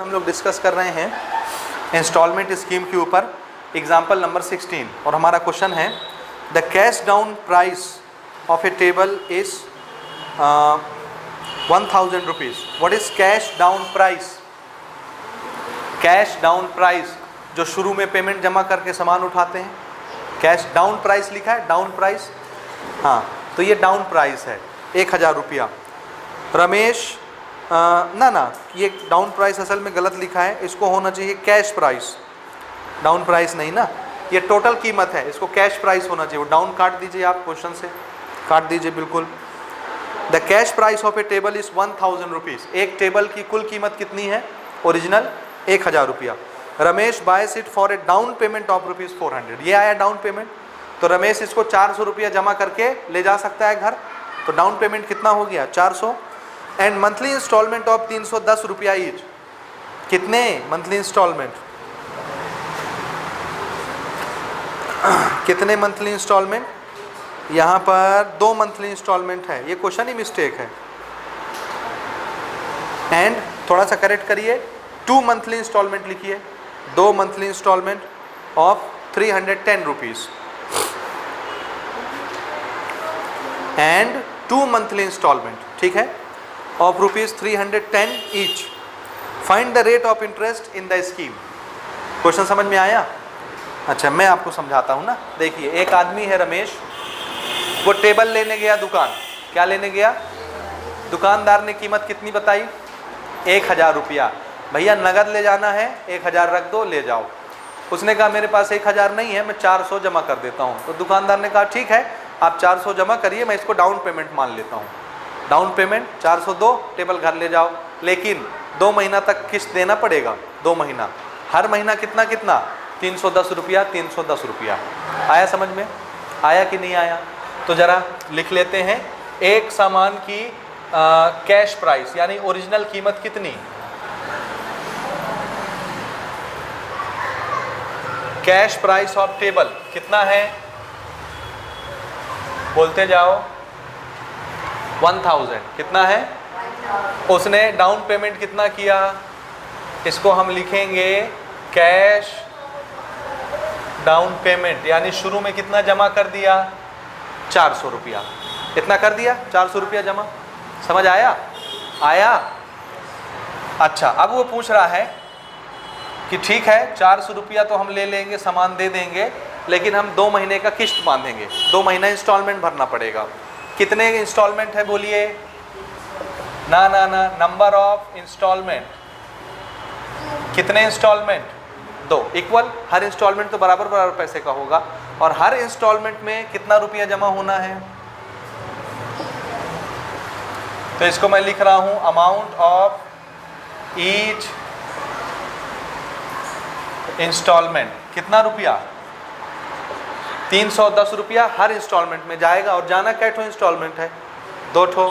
हम लोग डिस्कस कर रहे हैं इंस्टॉलमेंट स्कीम के ऊपर, एग्जाम्पल नंबर 16, और हमारा क्वेश्चन है the cash down price of a table is 1000 rupees. What is cash down price? Cash down price जो शुरू में पेमेंट जमा करके सामान उठाते हैं, कैश डाउन प्राइस लिखा है, डाउन प्राइस, हाँ, तो ये डाउन प्राइस है 1000 रुपया। रमेश ना ये डाउन प्राइस असल में गलत लिखा है, इसको होना चाहिए कैश प्राइस, डाउन प्राइस नहीं ना, ये टोटल कीमत है, इसको कैश प्राइस होना चाहिए। वो डाउन काट दीजिए, आप क्वेश्चन से काट दीजिए बिल्कुल। The cash price of a table is 1000 rupees. एक टेबल की कुल कीमत कितनी है? ओरिजिनल 1000 रुपया। Ramesh buys it for a down payment of ₹400। ये आया डाउन पेमेंट, तो रमेश इसको 400 रुपया जमा करके ले जा सकता है घर, तो डाउन पेमेंट कितना हो गया? 400। एंड मंथली इंस्टॉलमेंट ऑफ 310 रुपया ईच। कितने मंथली इंस्टॉलमेंट? कितने मंथली इंस्टॉलमेंट? यहाँ पर 2 मंथली इंस्टॉलमेंट है, ये क्वेश्चन ही मिस्टेक है। एंड थोड़ा सा करेक्ट करिए, 2 मंथली इंस्टॉलमेंट लिखिए, 2 monthly instalment of 310 rupees and 2 monthly instalment, ठीक है, of ₹310 each. Find the rate of interest in the scheme. Question समझ में आया? अच्छा, मैं आपको समझाता हूँ ना। देखिए, एक आदमी है रमेश, वो टेबल लेने गया दुकान। क्या लेने गया? दुकानदार ने कीमत कितनी बताई? 1000 रुपया। भैया नगद ले जाना है, 1000 रख दो, ले जाओ। उसने कहा मेरे पास 1000 नहीं है, मैं 400 जमा कर देता हूँ। तो दुकानदार ने कहा ठीक है, आप 400 जमा करिए, मैं इसको डाउन पेमेंट मान लेता हूँ। डाउन पेमेंट 400 दो, टेबल घर ले जाओ, लेकिन 2 महीना तक किस्त देना पड़ेगा। 2 महीना, हर महीना कितना कितना? 310 रुपया, 310 रुपया। आया समझ में? आया कि नहीं आया? तो ज़रा लिख लेते हैं। एक सामान की कैश प्राइस यानी ओरिजिनल कीमत कितनी? कैश प्राइस ऑफ टेबल कितना है? बोलते जाओ। 1000। कितना है? उसने डाउन पेमेंट कितना किया? इसको हम लिखेंगे कैश डाउन पेमेंट, यानी शुरू में कितना जमा कर दिया? 400 रुपया। कितना कर दिया? 400 रुपया जमा। समझ आया? आया? अच्छा, अब वो पूछ रहा है कि ठीक है 400 रुपया तो हम ले लेंगे, सामान दे देंगे, लेकिन हम 2 महीने का किस्त बांधेंगे, 2 महीना इंस्टॉलमेंट भरना पड़ेगा। कितने इंस्टॉलमेंट है बोलिए? ना नंबर ऑफ इंस्टॉलमेंट। कितने इंस्टॉलमेंट? 2। इक्वल, हर इंस्टॉलमेंट तो बराबर पैसे का होगा, और हर इंस्टॉलमेंट में कितना रुपया जमा होना है? तो इसको मैं लिख रहा हूं अमाउंट ऑफ ईच इंस्टॉलमेंट। कितना रुपया? 310 रुपया हर इंस्टॉलमेंट में जाएगा, और जाना कै ठो इंस्टॉलमेंट है? 2 ठो।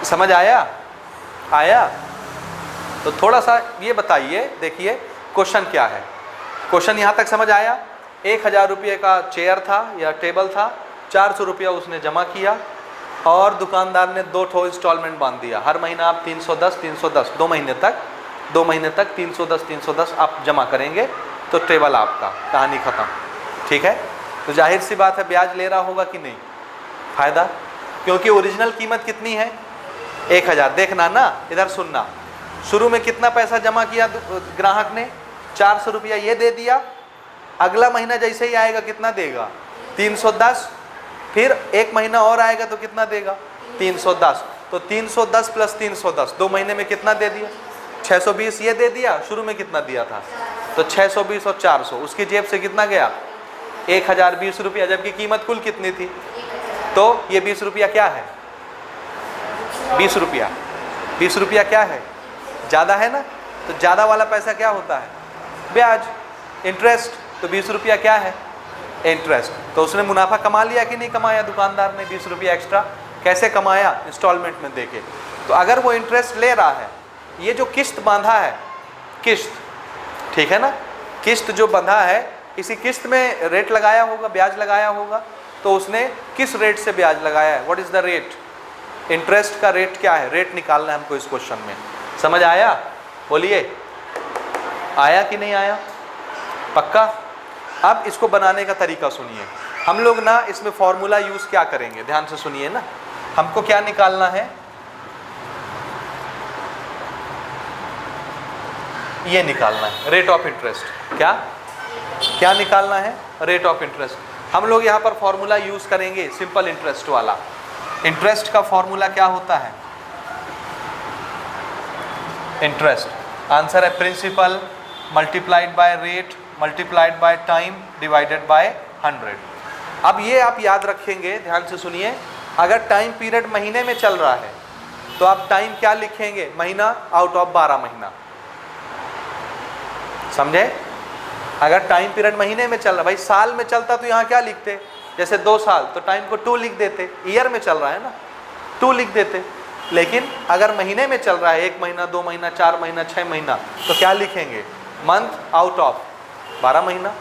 समझ आया? आया? तो थोड़ा सा ये बताइए, देखिए क्वेश्चन क्या है। क्वेश्चन यहाँ तक समझ आया? 1000 रुपये का चेयर था या टेबल था, 400 रुपया उसने जमा किया, और दुकानदार ने 2 ठो इंस्टॉलमेंट बांध दिया। हर महीना आप 310 310 2 महीने तक 310 आप जमा करेंगे, तो टेबल आपका, कहानी ख़त्म। ठीक है? तो जाहिर सी बात है ब्याज ले रहा होगा कि नहीं? फ़ायदा, क्योंकि ओरिजिनल कीमत कितनी है? 1000। देखना ना, इधर सुनना। शुरू में कितना पैसा जमा किया ग्राहक ने? 400 रुपया ये दे दिया। अगला महीना जैसे ही आएगा कितना देगा? 310। फिर 1 महीना और आएगा तो कितना देगा? 310। तो 310 प्लस 310, 2 महीने में कितना दे दिया? 620 ये दे दिया। शुरू में कितना दिया था? तो 620 और 400, उसकी जेब से कितना गया? 1020 रुपया, जबकि कीमत कुल कितनी थी? तो ये 20 रुपया क्या है? 20 रुपया। 20 रुपया क्या है? ज़्यादा है ना? तो ज़्यादा वाला पैसा क्या होता है? ब्याज, इंटरेस्ट। तो 20 रुपया क्या है? इंटरेस्ट। तो उसने मुनाफा कमा लिया कि नहीं कमाया? दुकानदार ने 20 रुपया एक्स्ट्रा कैसे कमाया? इंस्टॉलमेंट में देके। तो अगर वो इंटरेस्ट ले रहा है, ये जो किस्त बांधा है, किस्त, ठीक है ना, किस्त जो बंधा है, इसी किस्त में रेट लगाया होगा, ब्याज लगाया होगा, तो उसने किस रेट से ब्याज लगाया है? What is the rate? Interest का रेट क्या है? रेट निकालना है हमको इस क्वेश्चन में। समझ आया? बोलिए, आया कि नहीं आया? पक्का? अब इसको बनाने का तरीका सुनिए। हम लोग ना इसमें फॉर्मूला यूज क्या करेंगे, ध्यान से सुनिए ना। हमको क्या निकालना है, ये निकालना है रेट ऑफ इंटरेस्ट। क्या क्या निकालना है? Rate of interest. हम लोग यहाँ पर फॉर्मूला यूज करेंगे सिंपल इंटरेस्ट वाला। इंटरेस्ट का फॉर्मूला क्या होता है? इंटरेस्ट आंसर है principal multiplied by rate multiplied by time divided by 100। अब ये आप याद रखेंगे, ध्यान से सुनिए। अगर टाइम पीरियड महीने में चल रहा है तो आप टाइम क्या लिखेंगे? महीना आउट ऑफ 12 महीना। समझे? अगर टाइम पीरियड महीने में चल रहा, भाई साल में चलता तो यहाँ क्या लिखते? जैसे 2 साल तो टाइम को 2 लिख देते, ईयर में चल रहा है ना 2 लिख देते। लेकिन अगर महीने में चल रहा है 1 महीना 2 महीना 4 महीना 6 महीना तो क्या लिखेंगे? मंथ आउट ऑफ 12 महीना।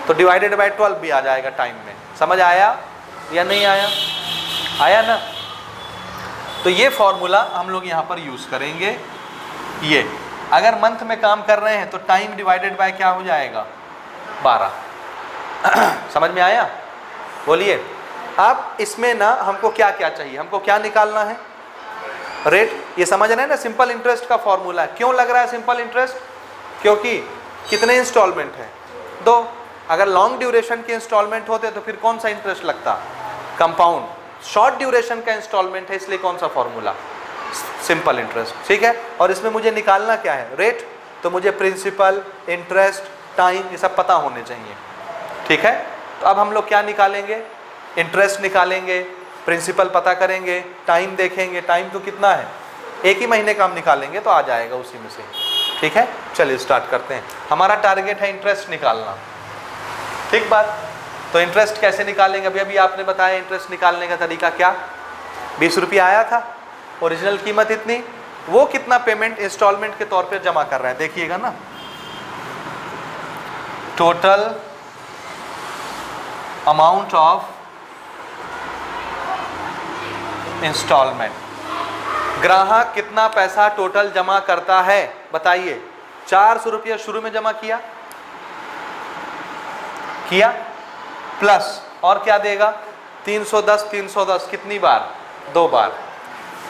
तो डिवाइडेड बाय 12 भी आ जाएगा टाइम में। समझ आया या नहीं आया? आया ना? तो ये फॉर्मूला हम लोग यहाँ पर यूज करेंगे। ये अगर मंथ में काम कर रहे हैं तो टाइम डिवाइडेड बाय क्या हो जाएगा? 12। समझ में आया? बोलिए। अब इसमें ना हमको क्या क्या चाहिए, हमको क्या निकालना है? रेट। ये समझ रहे हैं ना, सिंपल इंटरेस्ट का फॉर्मूला है। क्यों लग रहा है सिंपल इंटरेस्ट? क्योंकि कितने इंस्टॉलमेंट है? 2। अगर लॉन्ग ड्यूरेशन के इंस्टॉलमेंट होते तो फिर कौन सा इंटरेस्ट लगता? कंपाउंड। शॉर्ट ड्यूरेशन का इंस्टॉलमेंट है, इसलिए कौन सा फॉर्मूला? Simple interest. ठीक है। और इसमें मुझे निकालना क्या है? रेट। तो मुझे प्रिंसिपल, इंटरेस्ट, टाइम ये सब पता होने चाहिए। ठीक है। तो अब हम लोग क्या निकालेंगे? इंटरेस्ट निकालेंगे, प्रिंसिपल पता करेंगे, टाइम देखेंगे। टाइम तो कितना है? 1 ही महीने का हम निकालेंगे तो आ जाएगा उसी में से। ठीक है। चलिए स्टार्ट करते हैं। हमारा टारगेट है इंटरेस्ट निकालना। ठीक बात। तो इंटरेस्ट कैसे निकालेंगे? अभी अभी आपने बताया इंटरेस्ट निकालने का तरीका। क्या? 20 रुपये आया था, ओरिजिनल कीमत इतनी, वो कितना पेमेंट इंस्टॉलमेंट के तौर पे जमा कर रहा है देखिएगा ना। Total amount of instalment. ग्राहक कितना पैसा टोटल जमा करता है बताइए? 400 रुपया शुरू में जमा किया प्लस और क्या देगा? 310 310 कितनी बार? 2 बार।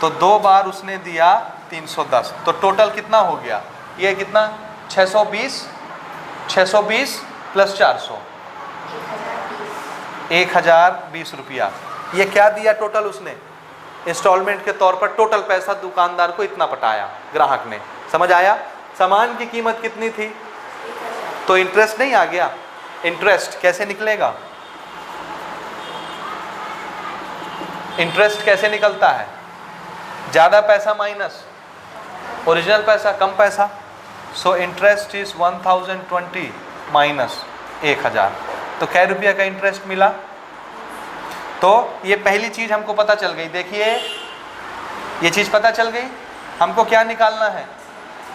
तो 2 बार उसने दिया 310। तो टोटल कितना हो गया? ये कितना? 620 प्लस 400 1020 रुपया। ये क्या दिया टोटल उसने? इंस्टॉलमेंट के तौर पर टोटल पैसा दुकानदार को इतना पटाया ग्राहक ने। समझ आया? सामान की कीमत कितनी थी? तो इंटरेस्ट नहीं आ गया? इंटरेस्ट कैसे निकलेगा? इंटरेस्ट कैसे निकलता है? ज़्यादा पैसा माइनस ओरिजिनल पैसा, कम पैसा। So interest is 1020 minus 1000। तो कै रुपया का इंटरेस्ट मिला? तो ये पहली चीज़ हमको पता चल गई। देखिए ये चीज़ पता चल गई। हमको क्या निकालना है?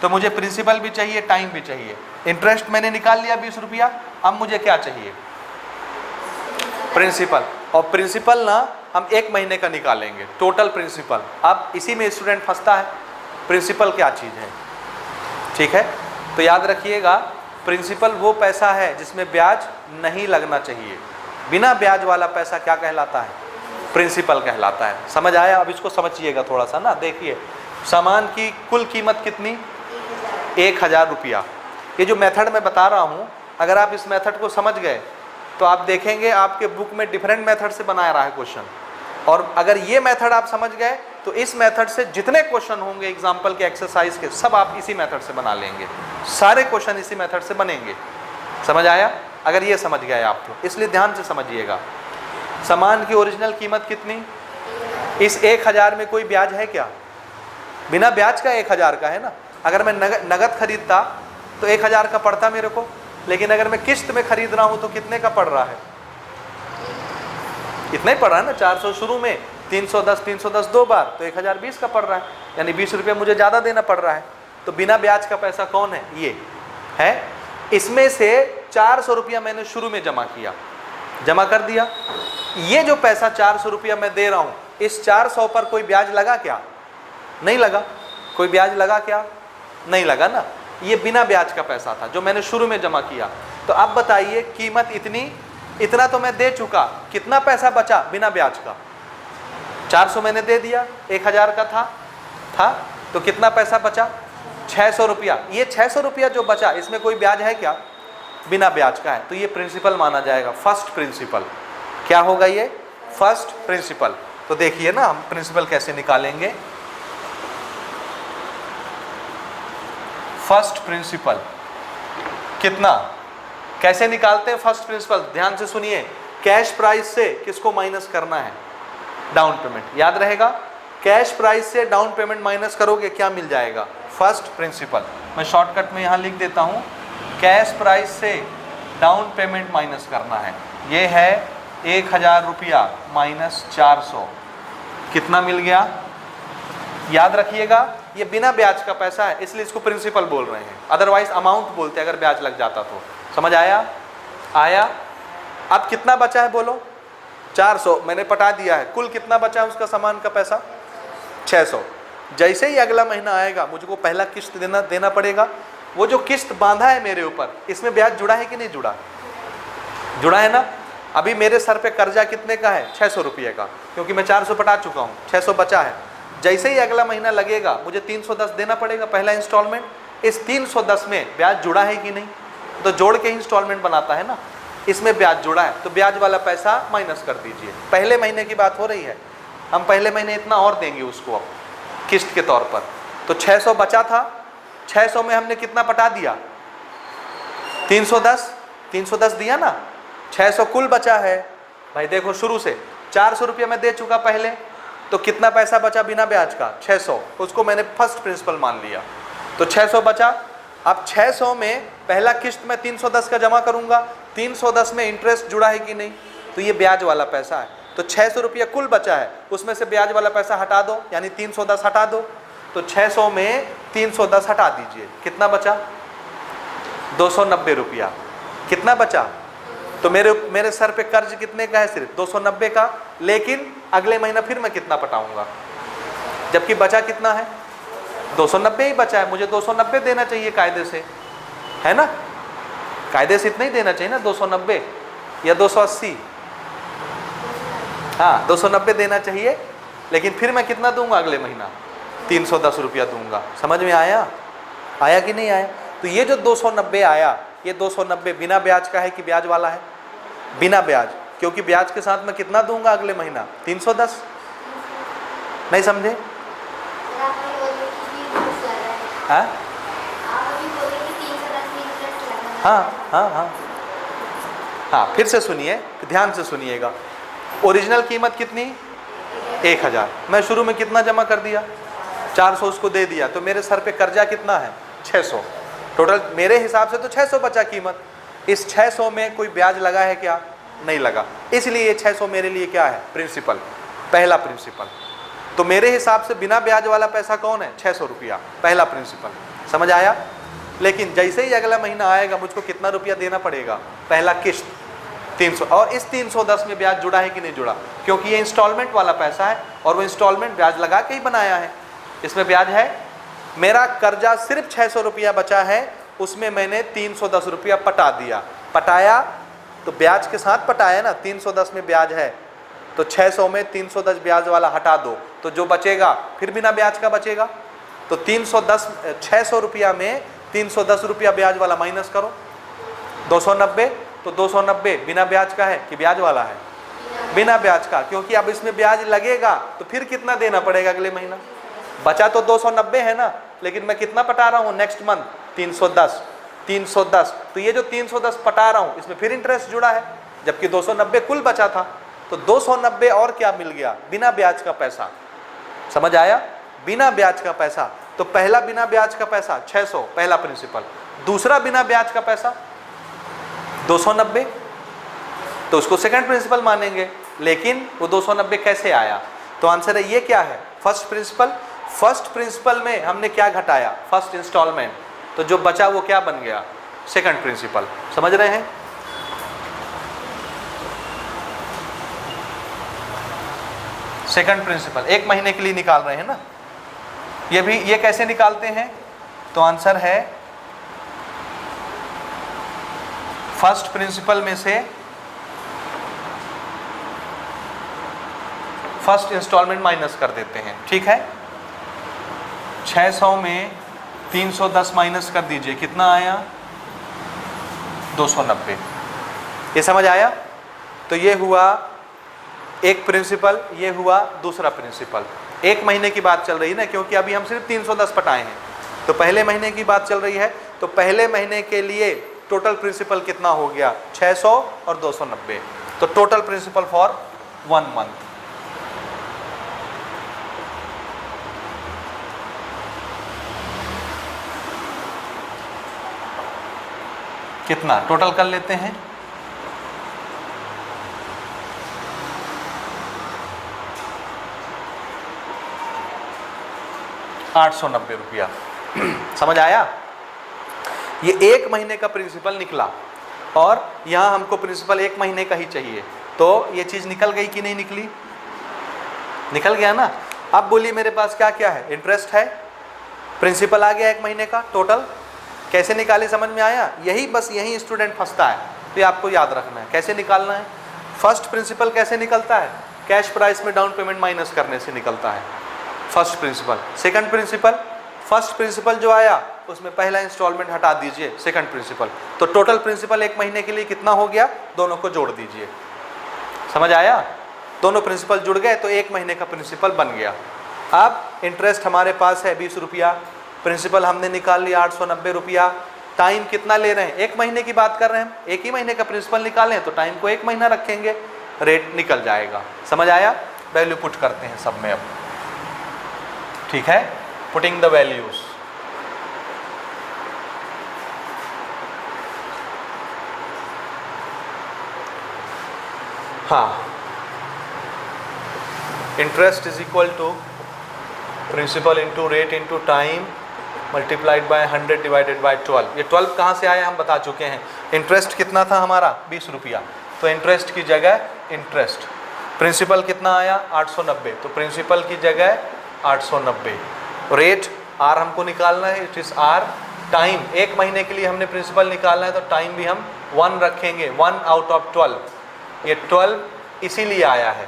तो मुझे प्रिंसिपल भी चाहिए, टाइम भी चाहिए। इंटरेस्ट मैंने निकाल लिया 20 रुपया। अब मुझे क्या चाहिए? प्रिंसिपल। और प्रिंसिपल ना हम 1 महीने का निकालेंगे, टोटल प्रिंसिपल। अब इसी में स्टूडेंट फंसता है, प्रिंसिपल क्या चीज़ है? ठीक है। तो याद रखिएगा, प्रिंसिपल वो पैसा है जिसमें ब्याज नहीं लगना चाहिए। बिना ब्याज वाला पैसा क्या कहलाता है? प्रिंसिपल कहलाता है। समझ आया? अब इसको समझिएगा थोड़ा सा ना। देखिए सामान की कुल कीमत कितनी? 1000 रुपया। ये जो मेथड मैं बता रहा हूँ, अगर आप इस मेथड को समझ गए तो आप देखेंगे आपके बुक में डिफरेंट मेथड से बनाया रहा है क्वेश्चन। और अगर ये मेथड आप समझ गए तो इस मेथड से जितने क्वेश्चन होंगे एग्जाम्पल के, एक्सरसाइज के, सब आप इसी मेथड से बना लेंगे। सारे क्वेश्चन इसी मेथड से बनेंगे। समझ आया? अगर ये समझ गए आप तो। इसलिए ध्यान से समझिएगा। सामान की ओरिजिनल कीमत कितनी? इस 1000 में कोई ब्याज है क्या? बिना ब्याज का 1000 का है ना। अगर मैं नगद खरीदता तो 1000 का पड़ता मेरे को, लेकिन अगर मैं किस्त में खरीद रहा हूं तो कितने का पड़ रहा है? इतना ही पड़ रहा है ना। 400 शुरू में, 310 2 बार, तो 1020 का पड़ रहा है। यानी 20 रुपये मुझे ज़्यादा देना पड़ रहा है। तो बिना ब्याज का पैसा कौन है? ये है। इसमें से 400 रुपया मैंने शुरू में जमा किया, जमा कर दिया। ये जो पैसा 400 रुपया मैं दे रहा हूँ, इस 400 पर कोई ब्याज लगा क्या? नहीं लगा। कोई ब्याज लगा क्या? नहीं लगा ना, ये बिना ब्याज का पैसा था जो मैंने शुरू में जमा किया। तो अब बताइए कीमत इतना तो मैं दे चुका, कितना पैसा बचा बिना ब्याज का? 400 मैंने दे दिया, 1000 का था तो कितना पैसा बचा? 600 रुपया। ये 600 रुपया जो बचा इसमें कोई ब्याज है क्या? बिना ब्याज का है, तो ये प्रिंसिपल माना जाएगा, फर्स्ट प्रिंसिपल। क्या होगा ये? First principle. तो देखिए ना हम प्रिंसिपल कैसे निकालेंगे। फर्स्ट प्रिंसिपल कितना, कैसे निकालते हैं फर्स्ट प्रिंसिपल? ध्यान से सुनिए, कैश प्राइस से किसको माइनस करना है? Down payment. याद रहेगा, कैश प्राइस से डाउन पेमेंट माइनस करोगे क्या मिल जाएगा? First principle. मैं शॉर्टकट में यहाँ लिख देता हूँ, कैश प्राइस से डाउन पेमेंट माइनस करना है। ये है 1000 रुपया माइनस 400, कितना मिल गया? याद रखिएगा ये बिना ब्याज का पैसा है इसलिए इसको प्रिंसिपल बोल रहे हैं, अदरवाइज अमाउंट बोलते अगर ब्याज लग जाता तो। समझ आया? अब कितना बचा है बोलो? 400 मैंने पटा दिया है, कुल कितना बचा है उसका सामान का पैसा? 600। जैसे ही अगला महीना आएगा मुझको पहला किस्त देना पड़ेगा। वो जो किस्त बांधा है मेरे ऊपर, इसमें ब्याज जुड़ा है कि नहीं जुड़ा? जुड़ा है ना। अभी मेरे सर पे कर्जा कितने का है? 600 रुपये का, क्योंकि मैं 400 पटा चुका हूँ, 600 बचा है। जैसे ही अगला महीना लगेगा मुझे 310 देना पड़ेगा, पहला इंस्टॉलमेंट। इस 310 में ब्याज जुड़ा है कि नहीं? तो जोड़ के ही इंस्टॉलमेंट बनाता है ना, इसमें ब्याज जुड़ा है तो ब्याज वाला पैसा माइनस कर दीजिए। पहले महीने की बात हो रही है, हम पहले महीने इतना और देंगे उसको अब किस्त के तौर पर। तो 600 बचा था, 600 में हमने कितना पटा दिया? 310 दिया ना, 600 कुल बचा है। भाई देखो शुरू से 400 रुपये मैं दे चुका पहले, तो कितना पैसा बचा बिना ब्याज का? 600। उसको मैंने फर्स्ट प्रिंसिपल मान लिया, तो 600 बचा। अब 600 में पहला किस्त मैं 310 का जमा करूंगा, 310 में इंटरेस्ट जुड़ा है कि नहीं? तो ये ब्याज वाला पैसा है। तो 600 रुपया कुल बचा है, उसमें से ब्याज वाला पैसा हटा दो, यानी 310 हटा दो। तो 600 में 310 हटा दीजिए, कितना बचा? 290 रुपया। कितना बचा? तो मेरे सर पे कर्ज कितने का है? सिर्फ 290 का। लेकिन अगले महीना फिर मैं कितना पटाऊंगा, जबकि बचा कितना है? 290 ही बचा है। मुझे 290 देना चाहिए कायदे से, है ना? कायदे से इतना ही देना चाहिए ना, 290 या 280। हाँ 290 देना चाहिए, लेकिन फिर मैं कितना दूंगा अगले महीना? 310 रुपया दूंगा। समझ में आया कि नहीं आया? तो ये जो 290 आया, ये 290 बिना ब्याज का है कि ब्याज वाला है? बिना ब्याज, क्योंकि ब्याज के साथ मैं कितना दूंगा अगले महीना? 310। नहीं समझे? हाँ हाँ हाँ हाँ हाँ, फिर से सुनिए, ध्यान से सुनिएगा। ओरिजिनल कीमत कितनी? 1000। मैं शुरू में कितना जमा कर दिया? 400 उसको दे दिया, तो मेरे सर पे कर्जा कितना है? 600। टोटल मेरे हिसाब से तो 600 बचा कीमत। इस 600 में कोई ब्याज लगा है क्या? नहीं लगा, इसलिए ये 600 मेरे लिए क्या है? प्रिंसिपल, पहला प्रिंसिपल। तो मेरे हिसाब से बिना ब्याज वाला पैसा कौन है? 600 रुपया, पहला प्रिंसिपल। समझ आया? लेकिन जैसे ही अगला महीना आएगा मुझको कितना रुपया देना पड़ेगा? पहला किस्त 300। और इस 310 में ब्याज जुड़ा है कि नहीं जुड़ा? क्योंकि ये इंस्टॉलमेंट वाला पैसा है और वो इंस्टॉलमेंट ब्याज लगा के ही बनाया है, इसमें ब्याज है। मेरा कर्जा सिर्फ 600 रुपया बचा है, उसमें मैंने 310 रुपया पटा दिया। पटाया तो ब्याज के साथ पटाया ना, 310 में ब्याज है, तो 600 में 310 ब्याज वाला हटा दो, तो जो बचेगा फिर बिना ब्याज का बचेगा। तो 600 रुपया में 310 रुपया ब्याज वाला माइनस करो, 290। तो 290 बिना ब्याज का है कि ब्याज वाला है? बिना ब्याज का, क्योंकि अब इसमें ब्याज लगेगा तो फिर कितना देना पड़ेगा अगले महीना? बचा तो 290 है ना, लेकिन मैं कितना पटा रहा हूँ नेक्स्ट मंथ? 310। तो ये जो 310 पटा रहा हूँ इसमें फिर इंटरेस्ट जुड़ा है, जबकि 290 कुल बचा था। तो 290 और क्या मिल गया? बिना ब्याज का पैसा। समझ आया? बिना ब्याज का पैसा। तो पहला बिना ब्याज का पैसा 600, पहला प्रिंसिपल। दूसरा बिना ब्याज का पैसा 290, तो उसको सेकंड प्रिंसिपल मानेंगे। लेकिन वो 290 कैसे आया? तो आंसर है ये क्या है? First principal. फर्स्ट प्रिंसिपल में हमने क्या घटाया? First instalment. तो जो बचा वो क्या बन गया? Second principal. समझ रहे हैं? सेकंड प्रिंसिपल 1 महीने के लिए निकाल रहे हैं ना। ये कैसे निकालते हैं? तो आंसर है फर्स्ट प्रिंसिपल में से फर्स्ट इंस्टॉलमेंट माइनस कर देते हैं, ठीक है। 600 में 310 माइनस कर दीजिए, कितना आया? 290। ये समझ आया? तो ये हुआ एक प्रिंसिपल, ये हुआ दूसरा प्रिंसिपल। एक महीने की बात चल रही है ना, क्योंकि अभी हम सिर्फ 310 पटाए हैं, तो पहले महीने की बात चल रही है। तो पहले महीने के लिए टोटल प्रिंसिपल कितना हो गया? 600 और 290, तो टोटल प्रिंसिपल फॉर 1 मंथ। कितना टोटल कर लेते हैं? 890 रुपया। समझ आया? ये एक महीने का प्रिंसिपल निकला और यहाँ हमको प्रिंसिपल एक महीने का ही चाहिए, तो ये चीज़ निकल गई कि नहीं निकली? निकल गया ना। अब बोलिए मेरे पास क्या क्या है? इंटरेस्ट है, प्रिंसिपल आ गया एक महीने का टोटल। कैसे निकाले समझ में आया? यही बस यही स्टूडेंट फंसता है, तो ये आपको याद रखना है कैसे निकालना है। फर्स्ट प्रिंसिपल कैसे निकलता है? कैश प्राइस में डाउन पेमेंट माइनस करने से निकलता है first principal. Second principal, first principal जो आया उसमें पहला इंस्टॉलमेंट हटा दीजिए, सेकंड प्रिंसिपल। तो टोटल प्रिंसिपल एक महीने के लिए कितना हो गया? दोनों को जोड़ दीजिए। समझ आया? दोनों प्रिंसिपल जुड़ गए तो एक महीने का प्रिंसिपल बन गया। अब इंटरेस्ट हमारे पास है 20 रुपया, प्रिंसिपल हमने निकाल लिया 890 रुपया। टाइम कितना ले रहे हैं? एक महीने की बात कर रहे हैं, एक ही महीने का प्रिंसिपल निकालें तो टाइम को एक महीना रखेंगे, रेट निकल जाएगा। समझ आया? वैल्यू पुट करते हैं सब में अब, ठीक है। Putting the values. हाँ, interest is equal to principal into rate into time multiplied by 100 divided by 12। ये 12 कहाँ से आया हम बता चुके हैं। इंटरेस्ट कितना था हमारा? 20 रुपया, तो इंटरेस्ट की जगह इंटरेस्ट। प्रिंसिपल कितना आया? 890, तो प्रिंसिपल की जगह 890। रेट आर हमको निकालना है, इट इज़ आर। टाइम एक महीने के लिए हमने प्रिंसिपल निकालना है, तो टाइम भी हम 1 रखेंगे, 1 आउट ऑफ 12। ये 12 इसीलिए आया है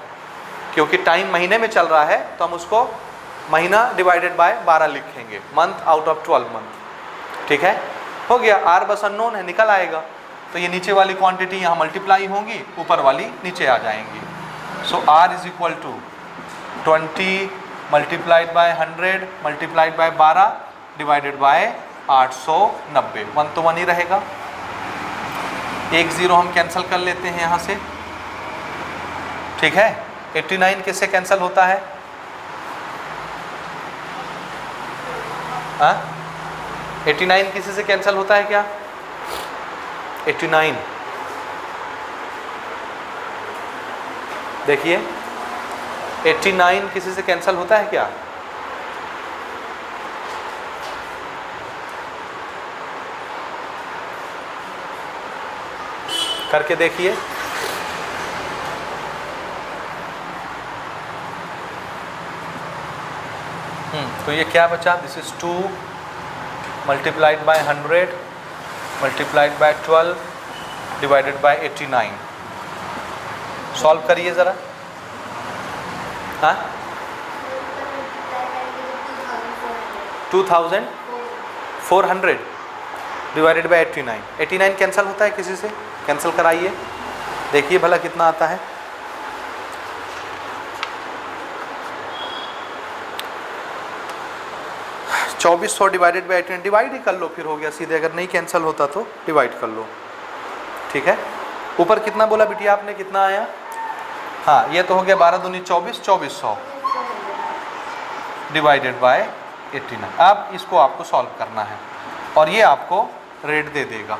क्योंकि टाइम महीने में चल रहा है, तो हम उसको महीना डिवाइडेड बाय 12 लिखेंगे, मंथ आउट ऑफ 12 मंथ। ठीक है, हो गया। आर बस अननोन है, निकल आएगा। तो ये नीचे वाली क्वांटिटी यहाँ मल्टीप्लाई होंगी, ऊपर वाली नीचे आ जाएंगी। So R is equal to 20 multiplied by 100 multiplied by 12 divided by 890। 1 तो 1 ही रहेगा, 1 0 हम कैंसिल कर लेते हैं यहाँ से। ठीक है, 89 किससे कैंसिल होता है? हाँ, 89 किसी से कैंसिल होता है क्या? 89 देखिए, 89 किसी से कैंसिल होता है क्या? करके देखिए। तो ये क्या बचा? This is 2 multiplied by 100 multiplied by 12 divided bye 89। Solve करिए ज़रा। हाँ, 2400 डिवाइडेड बाय 89। 89 कैंसिल होता है किसी से? कैंसिल कराइए, देखिए भला कितना आता है। 2400 डिवाइडेड बाई 89, डिवाइड ही कर लो फिर, हो गया सीधे। अगर नहीं कैंसिल होता तो डिवाइड कर लो। ठीक है, ऊपर कितना बोला बिटिया आपने, कितना आया? हाँ, ये तो हो गया 12 दूनी 24, 2400 डिवाइडेड बाय 89। अब इसको आपको सॉल्व करना है और ये आपको रेट दे देगा।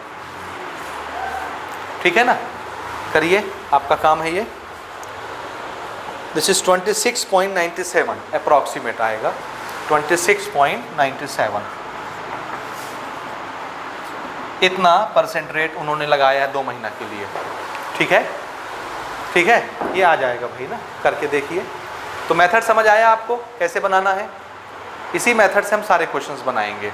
ठीक है ना, करिए, आपका काम है ये। दिस इज 26.97 अप्रॉक्सीमेट आएगा, 26.97। इतना परसेंट रेट उन्होंने लगाया है 2 महीना के लिए। ठीक है, ठीक है, ये आ जाएगा भाई ना, करके देखिए। तो मेथड समझ आया आपको कैसे बनाना है? इसी मेथड से हम सारे क्वेश्चंस बनाएंगे।